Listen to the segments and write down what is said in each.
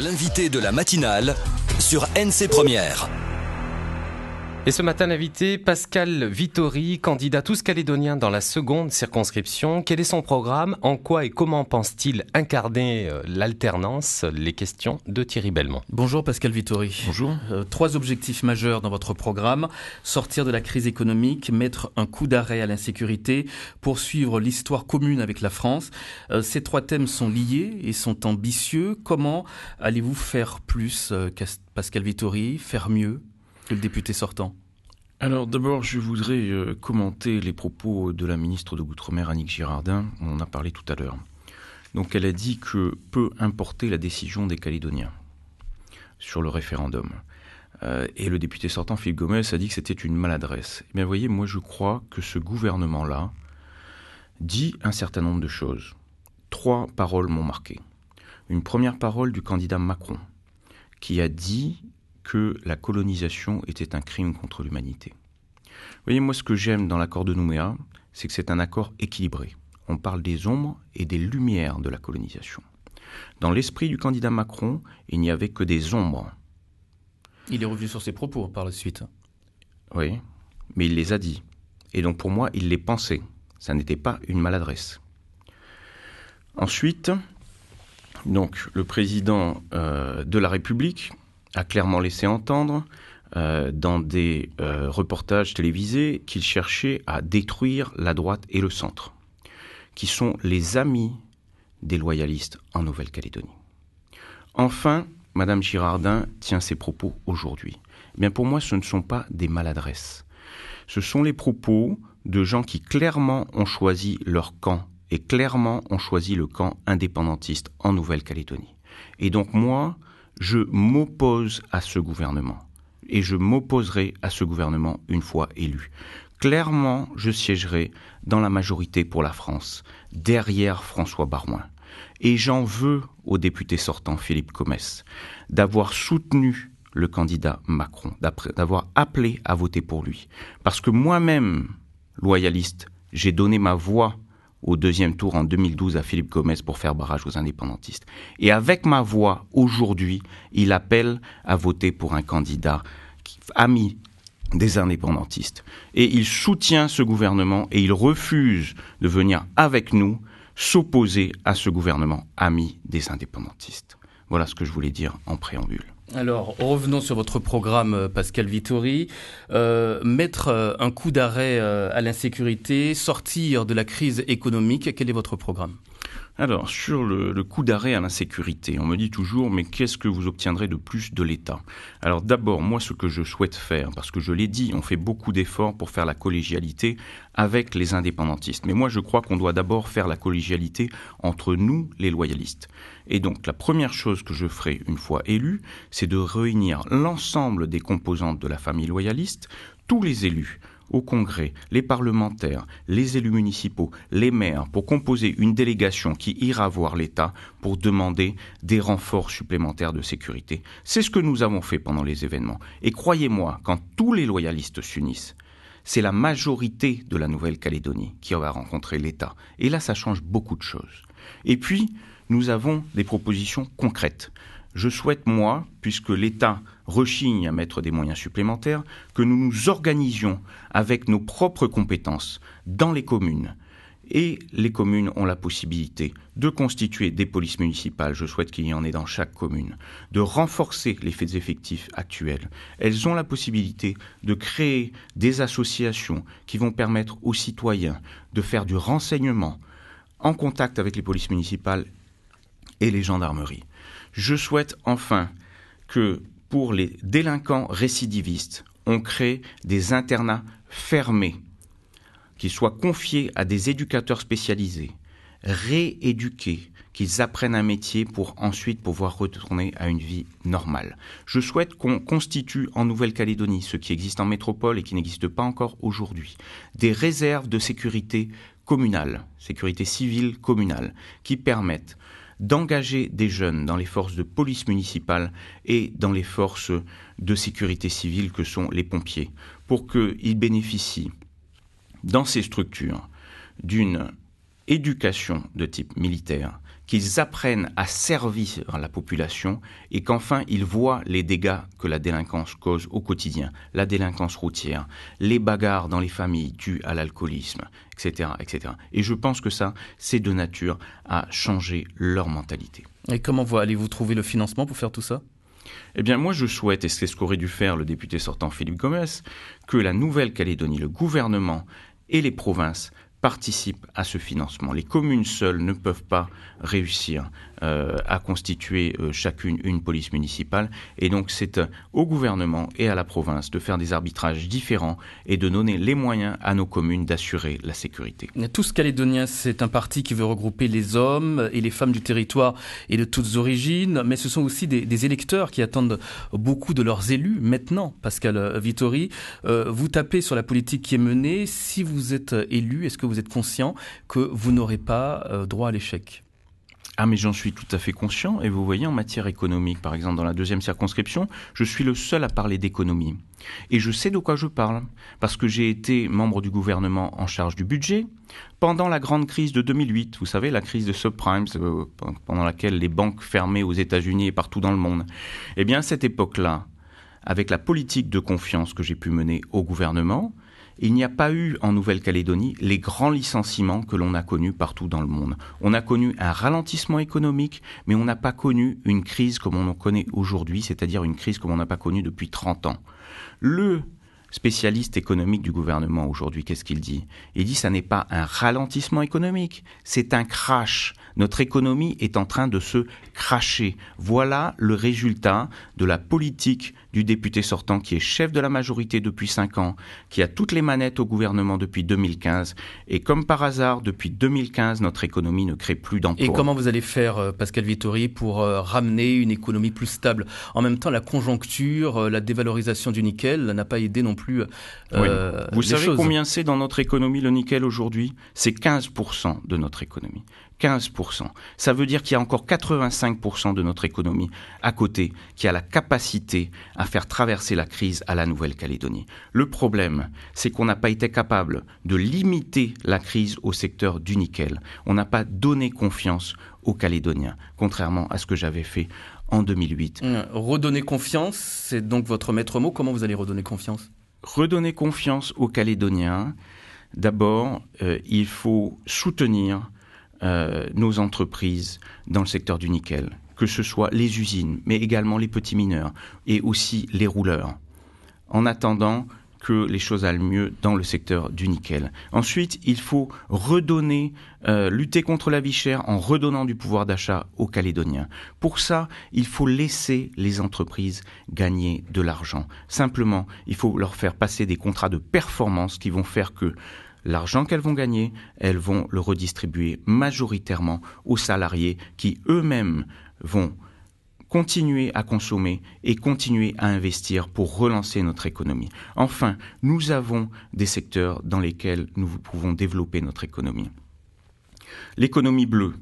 L'invité de la matinale sur NC Première. Et ce matin, l'invité, Pascal Vittori, candidat tous calédonien dans la seconde circonscription. Quel est son programme? En quoi et comment pense-t-il incarner l'alternance? Les questions de Thierry Belmont. Bonjour Pascal Vittori. Bonjour. 3 objectifs majeurs dans votre programme. Sortir de la crise économique, mettre un coup d'arrêt à l'insécurité, poursuivre l'histoire commune avec la France. Ces 3 thèmes sont liés et sont ambitieux. Comment allez-vous faire plus, Pascal Vittori, faire mieux que le député sortant? Alors d'abord, je voudrais commenter les propos de la ministre de l'Outre-mer, Annick Girardin. On en a parlé tout à l'heure. Donc elle a dit que peu importait la décision des Calédoniens sur le référendum. Et le député sortant, Philippe Gomès, a dit que c'était une maladresse. Eh bien, vous voyez, moi je crois que ce gouvernement-là dit un certain nombre de choses. 3 paroles m'ont marqué. Une première parole du candidat Macron, qui a dit que la colonisation était un crime contre l'humanité. Vous voyez, moi, ce que j'aime dans l'accord de Nouméa, c'est que c'est un accord équilibré. On parle des ombres et des lumières de la colonisation. Dans l'esprit du candidat Macron, il n'y avait que des ombres. Il est revenu sur ses propos par la suite. Oui, mais il les a dit. Et donc, pour moi, il les pensait. Ça n'était pas une maladresse. Ensuite, donc, le président de la République a clairement laissé entendre dans des reportages télévisés qu'il cherchait à détruire la droite et le centre, qui sont les amis des loyalistes en Nouvelle-Calédonie. Enfin, Madame Girardin tient ses propos aujourd'hui. Eh bien, pour moi, ce ne sont pas des maladresses. Ce sont les propos de gens qui clairement ont choisi leur camp et clairement ont choisi le camp indépendantiste en Nouvelle-Calédonie. Et donc moi, je m'oppose à ce gouvernement et je m'opposerai à ce gouvernement une fois élu. Clairement, je siégerai dans la majorité pour la France, derrière François Baroin. Et j'en veux au député sortant Philippe Gomès d'avoir soutenu le candidat Macron, d'avoir appelé à voter pour lui. Parce que moi-même, loyaliste, j'ai donné ma voix au 2e tour en 2012 à Philippe Gomès pour faire barrage aux indépendantistes. Et avec ma voix, aujourd'hui, il appelle à voter pour un candidat ami des indépendantistes. Et il soutient ce gouvernement et il refuse de venir avec nous s'opposer à ce gouvernement ami des indépendantistes. Voilà ce que je voulais dire en préambule. Alors, revenons sur votre programme, Pascal Vittori. Mettre un coup d'arrêt à l'insécurité, sortir de la crise économique, quel est votre programme ? Alors, sur le coup d'arrêt à l'insécurité, on me dit toujours, mais qu'est-ce que vous obtiendrez de plus de l'État ? Alors d'abord, moi, ce que je souhaite faire, parce que je l'ai dit, on fait beaucoup d'efforts pour faire la collégialité avec les indépendantistes. Mais moi, je crois qu'on doit d'abord faire la collégialité entre nous, les loyalistes. Et donc, la première chose que je ferai une fois élu, c'est de réunir l'ensemble des composantes de la famille loyaliste, tous les élus, au Congrès, les parlementaires, les élus municipaux, les maires, pour composer une délégation qui ira voir l'État pour demander des renforts supplémentaires de sécurité. C'est ce que nous avons fait pendant les événements. Et croyez-moi, quand tous les loyalistes s'unissent, c'est la majorité de la Nouvelle-Calédonie qui va rencontrer l'État. Et là, ça change beaucoup de choses. Et puis, nous avons des propositions concrètes. Je souhaite, moi, puisque l'État rechigne à mettre des moyens supplémentaires, que nous nous organisions avec nos propres compétences dans les communes. Et les communes ont la possibilité de constituer des polices municipales, je souhaite qu'il y en ait dans chaque commune, de renforcer les effectifs actuels. Elles ont la possibilité de créer des associations qui vont permettre aux citoyens de faire du renseignement en contact avec les polices municipales et les gendarmeries. Je souhaite enfin que pour les délinquants récidivistes, on crée des internats fermés qui soient confiés à des éducateurs spécialisés, rééduqués, qu'ils apprennent un métier pour ensuite pouvoir retourner à une vie normale. Je souhaite qu'on constitue en Nouvelle-Calédonie, ce qui existe en métropole et qui n'existe pas encore aujourd'hui, des réserves de sécurité communale, sécurité civile communale, qui permettent d'engager des jeunes dans les forces de police municipale et dans les forces de sécurité civile que sont les pompiers, pour qu'ils bénéficient dans ces structures d'une éducation de type militaire qu'ils apprennent à servir la population et qu'enfin ils voient les dégâts que la délinquance cause au quotidien, la délinquance routière, les bagarres dans les familles dues à l'alcoolisme, etc., etc. Et je pense que ça, c'est de nature à changer leur mentalité. Et comment allez-vous trouver le financement pour faire tout ça ? Eh bien, moi, je souhaite, et c'est ce qu'aurait dû faire le député sortant Philippe Gomès, que la Nouvelle-Calédonie, le gouvernement et les provinces participent à ce financement. Les communes seules ne peuvent pas réussir à constituer chacune une police municipale. Et donc, c'est au gouvernement et à la province de faire des arbitrages différents et de donner les moyens à nos communes d'assurer la sécurité. Tous Calédoniens, c'est un parti qui veut regrouper les hommes et les femmes du territoire et de toutes origines, mais ce sont aussi des électeurs qui attendent beaucoup de leurs élus maintenant. Pascal Vittori, vous tapez sur la politique qui est menée. Si vous êtes élu, est-ce que vous êtes conscient que vous n'aurez pas droit à l'échec ? Ah, mais j'en suis tout à fait conscient. Et vous voyez, en matière économique, par exemple, dans la 2e circonscription, je suis le seul à parler d'économie. Et je sais de quoi je parle, parce que j'ai été membre du gouvernement en charge du budget pendant la grande crise de 2008. Vous savez, la crise de subprimes, pendant laquelle les banques fermaient aux États-Unis et partout dans le monde. Eh bien, à cette époque-là, avec la politique de confiance que j'ai pu mener au gouvernement, il n'y a pas eu en Nouvelle-Calédonie les grands licenciements que l'on a connus partout dans le monde. On a connu un ralentissement économique, mais on n'a pas connu une crise comme on en connaît aujourd'hui, c'est-à-dire une crise comme on n'a pas connue depuis 30 ans. Le spécialiste économique du gouvernement aujourd'hui, qu'est-ce qu'il dit ? Il dit que ça n'est pas un ralentissement économique, c'est un crash. Notre économie est en train de se crasher. Voilà le résultat de la politique du député sortant qui est chef de la majorité depuis 5 ans, qui a toutes les manettes au gouvernement depuis 2015. Et comme par hasard, depuis 2015, notre économie ne crée plus d'emplois. Et comment vous allez faire, Pascal Vittori, pour ramener une économie plus stable ? En même temps, la conjoncture, la dévalorisation du nickel n'a pas aidé non plus oui. Vous savez choses. Combien c'est dans notre économie le nickel aujourd'hui ? C'est 15% de notre économie. 15%. Ça veut dire qu'il y a encore 85% de notre économie à côté qui a la capacité à faire traverser la crise à la Nouvelle-Calédonie. Le problème, c'est qu'on n'a pas été capable de limiter la crise au secteur du nickel. On n'a pas donné confiance aux Calédoniens, contrairement à ce que j'avais fait en 2008. Redonner confiance, c'est donc votre maître mot. Comment vous allez redonner confiance ? Redonner confiance aux Calédoniens. D'abord, il faut soutenir nos entreprises dans le secteur du nickel, que ce soit les usines, mais également les petits mineurs et aussi les rouleurs, en attendant que les choses aillent mieux dans le secteur du nickel. Ensuite, il faut lutter contre la vie chère en redonnant du pouvoir d'achat aux Calédoniens. Pour ça, il faut laisser les entreprises gagner de l'argent. Simplement, il faut leur faire passer des contrats de performance qui vont faire que l'argent qu'elles vont gagner, elles vont le redistribuer majoritairement aux salariés qui eux-mêmes vont continuer à consommer et continuer à investir pour relancer notre économie. Enfin, nous avons des secteurs dans lesquels nous pouvons développer notre économie. L'économie bleue,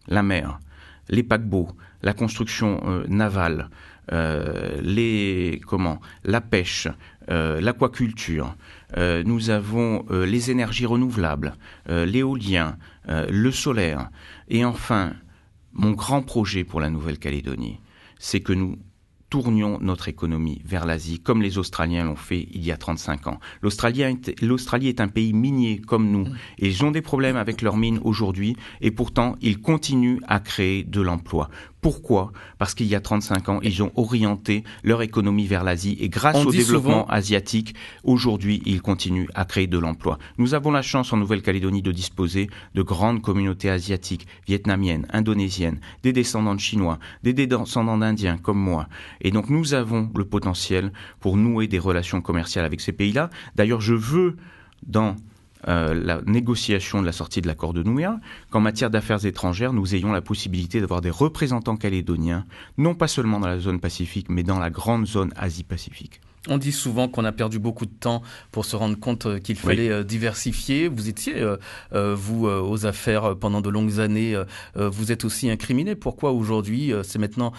la mer, les paquebots, la construction navale, la pêche, l'aquaculture. Nous avons les énergies renouvelables, l'éolien, le solaire. Et enfin, mon grand projet pour la Nouvelle-Calédonie, c'est que nous tournions notre économie vers l'Asie, comme les Australiens l'ont fait il y a 35 ans. L'Australie est un pays minier comme nous, et ils ont des problèmes avec leurs mines aujourd'hui, et pourtant, ils continuent à créer de l'emploi. Pourquoi ? Parce qu'il y a 35 ans, ils ont orienté leur économie vers l'Asie et grâce au développement asiatique, aujourd'hui, ils continuent à créer de l'emploi. Nous avons la chance en Nouvelle-Calédonie de disposer de grandes communautés asiatiques, vietnamiennes, indonésiennes, des descendants de Chinois, des descendants d'Indiens comme moi. Et donc nous avons le potentiel pour nouer des relations commerciales avec ces pays-là. D'ailleurs, je veux, dans la négociation de la sortie de l'accord de Nouméa, qu'en matière d'affaires étrangères, nous ayons la possibilité d'avoir des représentants calédoniens, non pas seulement dans la zone Pacifique, mais dans la grande zone Asie-Pacifique. On dit souvent qu'on a perdu beaucoup de temps pour se rendre compte qu'il fallait diversifier. Vous étiez, vous, aux affaires pendant de longues années. Vous êtes aussi incriminé. Pourquoi aujourd'hui, c'est maintenant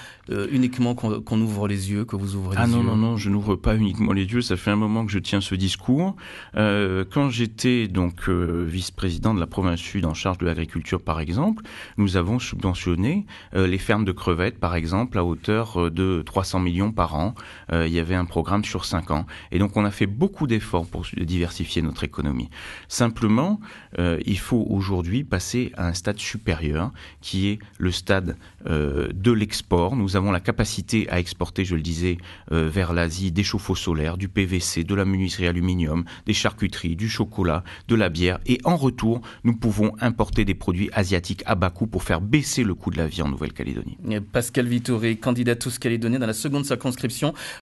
uniquement qu'on ouvre les yeux, que vous ouvrez les yeux? Non, je n'ouvre pas uniquement les yeux. Ça fait un moment que je tiens ce discours. Quand j'étais donc vice-président de la province sud en charge de l'agriculture, par exemple, nous avons subventionné les fermes de crevettes, par exemple, à hauteur de 300 millions par an. Il y avait un programme sur 5 ans. Et donc, on a fait beaucoup d'efforts pour diversifier notre économie. Simplement, il faut aujourd'hui passer à un stade supérieur, qui est le stade de l'export. Nous avons la capacité à exporter, je le disais, vers l'Asie, des chauffe-eau solaires, du PVC, de la menuiserie aluminium, des charcuteries, du chocolat, de la bière. Et en retour, nous pouvons importer des produits asiatiques à bas coût pour faire baisser le coût de la vie en Nouvelle-Calédonie. Pascal Vittori, candidat Tous Calédoniens dans la seconde circonscription.